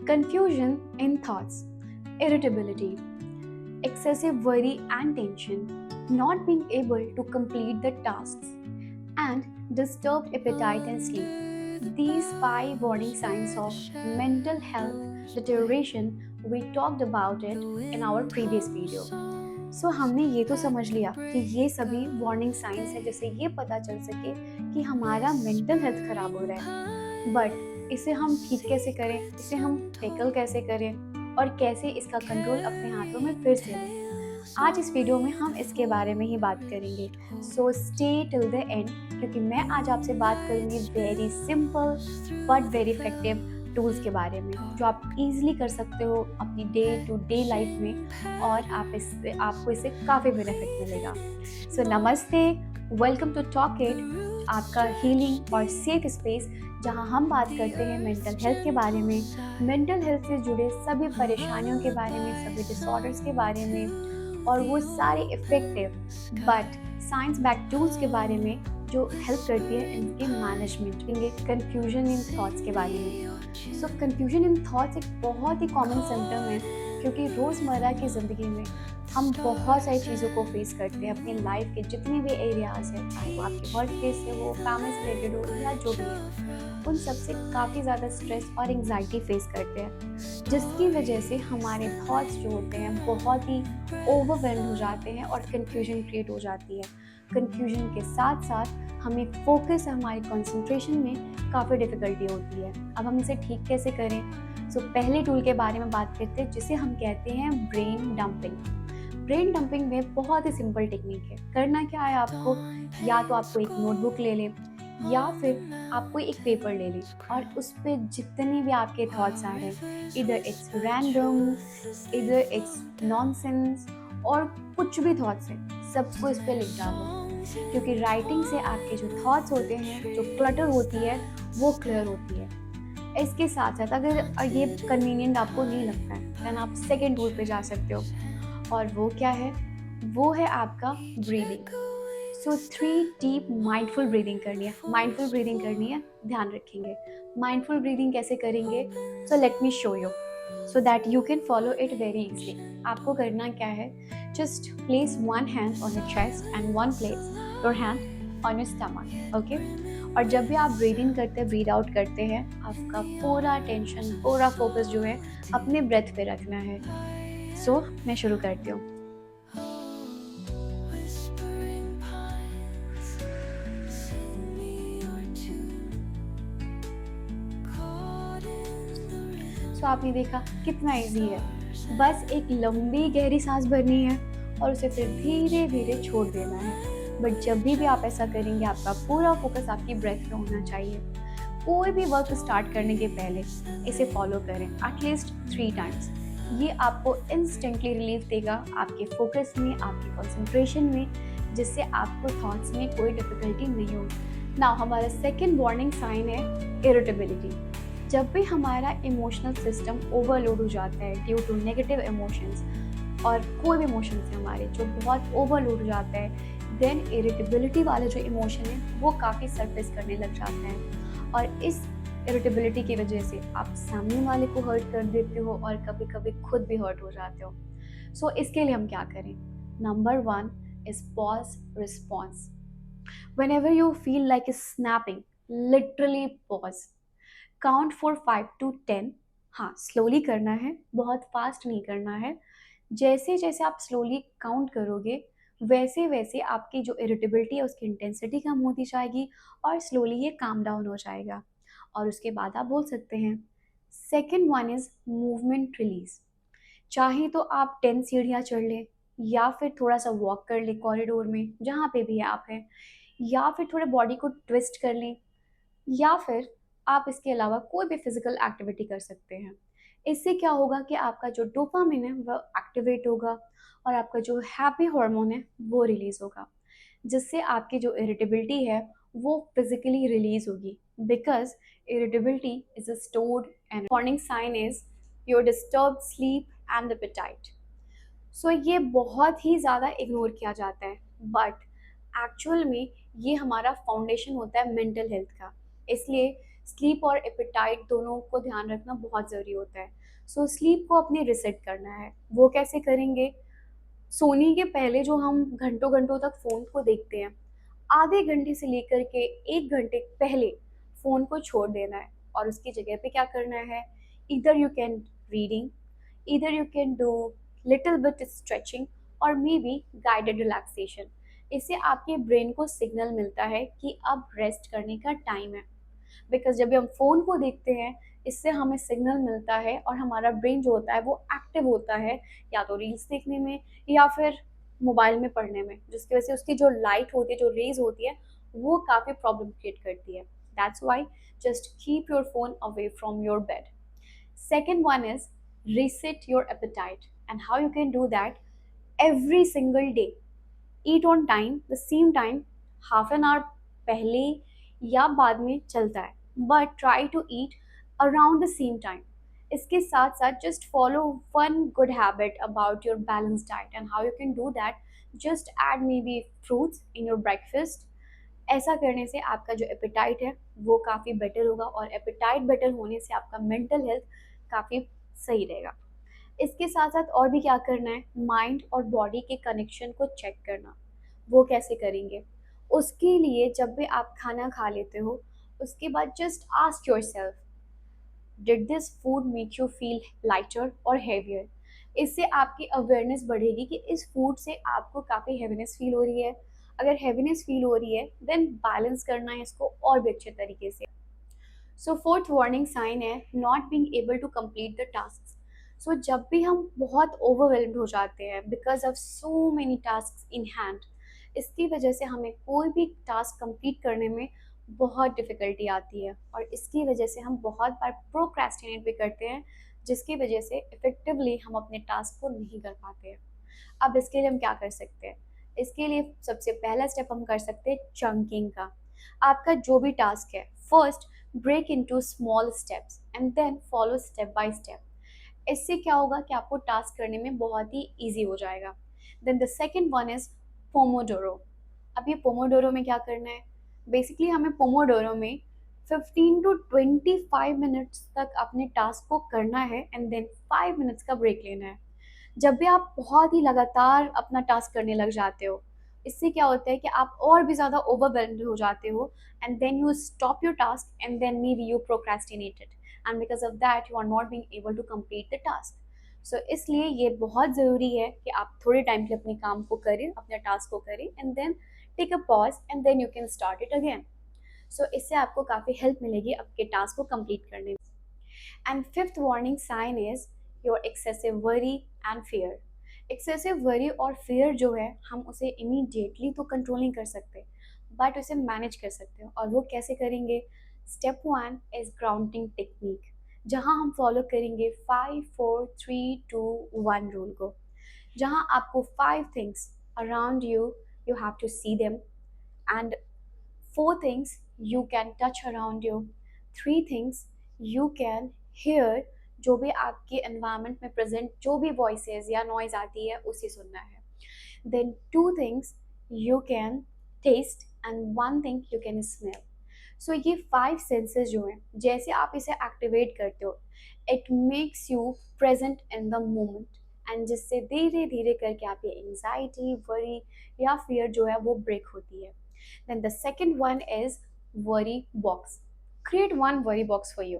confusion in thoughts, irritability, excessive worry and tension, not being able to complete the tasks, and disturbed appetite and sleep. These five warning signs of mental health deterioration, we talked about it in our previous video. सो हमने ये तो समझ लिया कि ये सभी warning science है जिससे ये पता चल सके कि हमारा मेंटल हेल्थ खराब हो रहा है। बट इसे हम ठीक कैसे करें, इसे हम टैकल कैसे करें और कैसे इसका कंट्रोल अपने हाथों में फिर से लें। आज इस वीडियो में हम इसके बारे में ही बात करेंगे। So stay till the end, क्योंकि मैं आज आपसे बात करूंगी very simple but very effective tools के बारे में जो आप इजीली कर सकते हो अपनी डे टू डे लाइफ में, और आपको इससे काफ़ी बेनिफिट मिलेगा। सो नमस्ते, वेलकम टू टॉक इट, आपका हीलिंग और सेफ स्पेस जहां हम बात करते हैं मेंटल हेल्थ के बारे में, मेंटल हेल्थ से जुड़े सभी परेशानियों के बारे में, सभी डिसऑर्डर्स के बारे में, और वो सारे effective but science back tools के बारे में जो हेल्प करती है इनके मैनेजमेंट, कंफ्यूजन इन थॉट्स के बारे में। सो कंफ्यूजन इन थॉट्स एक बहुत ही कॉमन सिम्टम है, क्योंकि रोज़मर्रा की ज़िंदगी में हम बहुत सारी चीज़ों को फेस करते हैं अपनी लाइफ के जितने भी एरियाज़ हैं, चाहे वो आपके वर्क प्लेस से हो, फैमिली से रिलेटेड हो या जो भी है, उन सबसे काफ़ी ज़्यादा स्ट्रेस और एंग्जाइटी फेस करते हैं, जिसकी वजह से हमारे थॉट्स जो होते हैं बहुत ही ओवरवेल्म हो जाते हैं और कन्फ्यूजन क्रिएट हो जाती है। कन्फ्यूजन के साथ साथ हमें फोकस, हमारी कंसंट्रेशन में काफ़ी डिफ़िकल्टी होती है। अब हम इसे ठीक कैसे करें? सो पहले टूल के बारे में बात करते हैं जिसे हम कहते हैं ब्रेन डंपिंग। ब्रेन डंपिंग में बहुत ही सिंपल टेक्निक है। करना क्या है आपको, या तो आपको एक नोटबुक ले लें या फिर आपको एक पेपर ले लें और उस पर जितने भी आपके थॉट्स आ रहे हैं, इधर इट्स रैंडम, इधर इट्स नॉनसेंस, और कुछ भी थॉट्स हैं, सबको इस पर लिख डालो। क्योंकि राइटिंग से आपके जो थॉट्स होते हैं, जो क्लटर होती है, वो क्लियर होती है। इसके साथ साथ अगर ये कन्वीनियंट आपको नहीं लगता है, देन आप सेकेंड टूल पे जा सकते हो, और वो क्या है? वो है आपका ब्रीदिंग। सो 3 डीप माइंडफुल ब्रीदिंग करनी है। माइंडफुल ब्रीदिंग करनी है, ध्यान रखेंगे। माइंडफुल ब्रीदिंग कैसे करेंगे? So let me show you so that you can follow it very easily. आपको करना क्या है? Just place one hand on your chest and one place your hand on your stomach, okay? और जब भी आप ब्रीद इन करते हैं, ब्रीद आउट करते हैं, आपका पूरा टेंशन, पूरा फोकस जो है अपने ब्रेथ पे रखना है। सो मैं शुरू करती हूँ। सो आपने देखा कितना इजी है। बस एक लंबी गहरी सांस भरनी है और उसे फिर धीरे धीरे छोड़ देना है। बट जब भी आप ऐसा करेंगे, आपका पूरा फोकस आपकी ब्रेथ पे होना चाहिए। कोई भी वर्क स्टार्ट करने के पहले इसे फॉलो करें एटलीस्ट 3 टाइम्स। ये आपको इंस्टेंटली रिलीफ देगा आपके फोकस में, आपके कंसंट्रेशन में, जिससे आपको थॉट्स में कोई डिफिकल्टी नहीं होगी। नाउ हमारा सेकेंड वार्निंग साइन है इरिटेबिलिटी। जब भी हमारा इमोशनल सिस्टम ओवरलोड हो जाता है ड्यू टू नेगेटिव इमोशंस, और कोई भी इमोशंस है हमारे जो बहुत ओवरलोड हो जाता है, देन इरिटेबिलिटी वाला जो इमोशन है वो काफ़ी सरफेस करने लग जाता है, और इस इरिटेबिलिटी की वजह से आप सामने वाले को हर्ट कर देते हो और कभी कभी खुद भी हर्ट हो जाते हो। सो इसके लिए हम क्या करें? Number 1 is pause response. Whenever you feel like snapping, literally pause. Count for 5 to 10। हाँ, स्लोली करना है, बहुत फास्ट नहीं करना है। जैसे जैसे आप स्लोली काउंट करोगे, वैसे वैसे आपकी जो इरिटेबिलिटी है उसकी इंटेंसिटी कम होती जाएगी और स्लोली ये काम डाउन हो जाएगा। और उसके बाद आप बोल सकते हैं। Second one is movement release. चाहे तो आप 10 सीढ़ियाँ चढ़ लें, या फिर थोड़ा सा वॉक कर लें कॉरिडोर में जहाँ पे भी आप हैं, या फिर थोड़े बॉडी को ट्विस्ट कर लें, या फिर आप इसके अलावा कोई भी फिजिकल एक्टिविटी कर सकते हैं। इससे क्या होगा कि आपका जो डोपामिन है वह एक्टिवेट होगा और आपका जो हैप्पी हार्मोन है वो रिलीज होगा, जिससे आपकी जो इरिटेबिलिटी है वो फिजिकली रिलीज होगी, because irritability is a stored and warning sign is your disturbed sleep and appetite. So ये बहुत ही ज़्यादा इग्नोर किया जाता है, बट एक्चुअल में ये हमारा फाउंडेशन होता है मेंटल हेल्थ का। इसलिए स्लीप और एपिटाइट दोनों को ध्यान रखना बहुत ज़रूरी होता है। सो स्लीप को अपने रिसेट करना है। वो कैसे करेंगे? सोने के पहले जो हम घंटों घंटों तक फ़ोन को देखते हैं, आधे घंटे से लेकर के 1 घंटे पहले फ़ोन को छोड़ देना है और उसकी जगह पे क्या करना है? Either you can reading, either you can do little bit stretching और मे बी गाइडेड रिलैक्सेशन। इससे आपके ब्रेन को सिग्नल मिलता है कि अब रेस्ट करने का टाइम है। बिकॉज जब भी हम फ़ोन को देखते हैं, इससे हमें सिग्नल मिलता है और हमारा ब्रेन जो होता है वो एक्टिव होता है, या तो रील्स देखने में या फिर मोबाइल में पढ़ने में, जिसकी वजह से उसकी जो लाइट होती है, जो रेज होती है, वो काफ़ी प्रॉब्लम क्रिएट करती है। That's why just keep your phone away from your bed. Second one is reset your appetite. And how you can do that? Every single day. Eat on time, the same time, half an hour पहले या बाद में चलता है, but try to eat around the same time. इसके साथ साथ just follow one good habit about your balanced diet, and how you can do that, just add maybe fruits in your breakfast. ऐसा करने से आपका जो एपेटाइट है वो काफ़ी बेटर होगा, और एपेटाइट बेटर होने से आपका मेंटल हेल्थ काफ़ी सही रहेगा। इसके साथ साथ और भी क्या करना है? माइंड और बॉडी के कनेक्शन को चेक करना। वो कैसे करेंगे? उसके लिए जब भी आप खाना खा लेते हो, उसके बाद just ask your self, did this food make you feel lighter और हेवियर? इससे आपकी अवेयरनेस बढ़ेगी कि इस फूड से आपको काफ़ी हैवीनेस फील हो रही है। अगर हैवीनेस फील हो रही है, देन बैलेंस करना है इसको और भी अच्छे तरीके से। सो फोर्थ वार्निंग साइन है not being able to complete the task. So जब भी हम बहुत ओवरवेल्म्ड हो जाते हैं because of so many task in hand, इसकी वजह से हमें कोई भी टास्क कंप्लीट करने में बहुत डिफ़िकल्टी आती है, और इसकी वजह से हम बहुत बार प्रोक्रेस्टिनेट भी करते हैं, जिसकी वजह से इफ़ेक्टिवली हम अपने टास्क को नहीं कर पाते हैं। अब इसके लिए हम क्या कर सकते हैं? इसके लिए सबसे पहला स्टेप हम कर सकते हैं चंकिंग का। आपका जो भी टास्क है, first break into small steps and then follow step by step. इससे क्या होगा कि आपको टास्क करने में बहुत ही ईजी हो जाएगा। Then the second one is pomodoro. अब ये पोमोडोरो में क्या करना है? बेसिकली हमें पोमोडोरो में 15 टू 25 मिनट्स तक अपने टास्क को करना है एंड देन 5 मिनट्स का ब्रेक लेना है। जब भी आप बहुत ही लगातार अपना टास्क करने लग जाते हो, इससे क्या होता है कि आप और भी ज़्यादा ओवरवेल्म्ड हो जाते हो, and then you stop your task and then maybe you procrastinated, and because of that you are not being able to complete the task. So इसलिए ये बहुत ज़रूरी है कि आप थोड़े टाइम के लिए अपने काम को करें, अपने टास्क को करें, and then take a pause and then you can start it again. So इससे आपको काफ़ी हेल्प मिलेगी आपके टास्क को कंप्लीट करने में। And fifth warning sign is your excessive worry and fear. Excessive worry और फियर जो है, हम उसे इमीडिएटली तो कंट्रोल नहीं कर सकते, बट उसे मैनेज कर सकते हो। और वो कैसे करेंगे? Step one is grounding technique, जहाँ हम फॉलो करेंगे 5 4 3 2 1 रूल को, जहाँ आपको 5 things around you, you have to see them, and 4 things you can touch around you, 3 things you can hear, जो भी आपके एनवायरनमेंट में प्रेजेंट जो भी वॉइसेस या नॉइज आती है उसे सुनना है। Then 2 things you can taste and 1 thing you can smell. सो ये 5 सेंसेस जो हैं, जैसे आप इसे एक्टिवेट करते हो, it makes you present in the moment, and जिससे धीरे धीरे करके आपकी एंजाइटी, वरी या फियर जो है वो ब्रेक होती है। Then the second one is worry box. Create one worry box for you.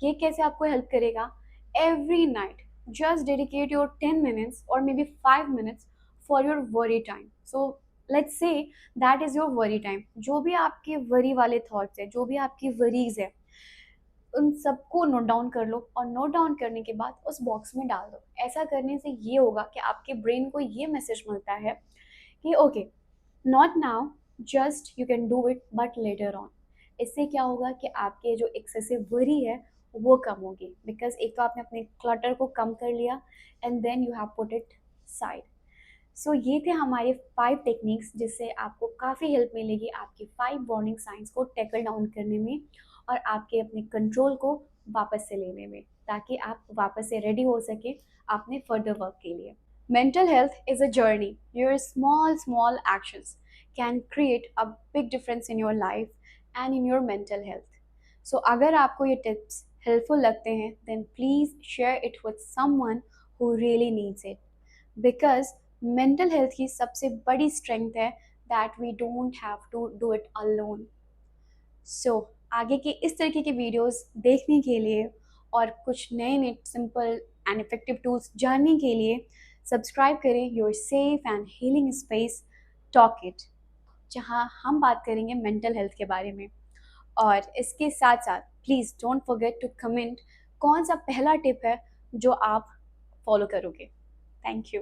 ये कैसे आपको हेल्प करेगा? Every night, just dedicate your 10 minutes or maybe 5 minutes for your worry time. So let's say that is your worry time. जो भी आपके worry वाले thoughts है, जो भी आपकी worries है, उन सबको नोट डाउन कर लो, और नोट डाउन करने के बाद उस बॉक्स में डाल दो। ऐसा करने से ये होगा कि आपके ब्रेन को ये मैसेज मिलता है कि okay, not now, just you can do it but later on. इससे क्या होगा कि आपके जो एक्सेसिव वरी है वो कम होगी, बिकॉज एक तो आपने अपने क्लटर को कम कर लिया and then you have put it side. So ये थे हमारे 5 टेक्निक्स, जिससे आपको काफ़ी हेल्प मिलेगी आपकी 5 वार्निंग साइंस को टैकल डाउन करने में और आपके अपने कंट्रोल को वापस से लेने में, ताकि आप वापस से रेडी हो सके अपने फर्दर वर्क के लिए। Mental health is a journey. Your small actions can create a big difference in your life and in your mental health. सो अगर आपको ये टिप्स हेल्पफुल लगते हैं then please share it with someone who really needs it, because mental health की सबसे बड़ी strength है that we don't have to do it alone. So आगे के इस तरीके के वीडियोस देखने के लिए और कुछ नए नए सिंपल एंड इफेक्टिव टूल्स जानने के लिए सब्सक्राइब करें your safe and healing space talk it, जहां हम बात करेंगे मेंटल हेल्थ के बारे में। और इसके साथ साथ please don't forget to comment कौन सा पहला टिप है जो आप फॉलो करोगे। Thank you.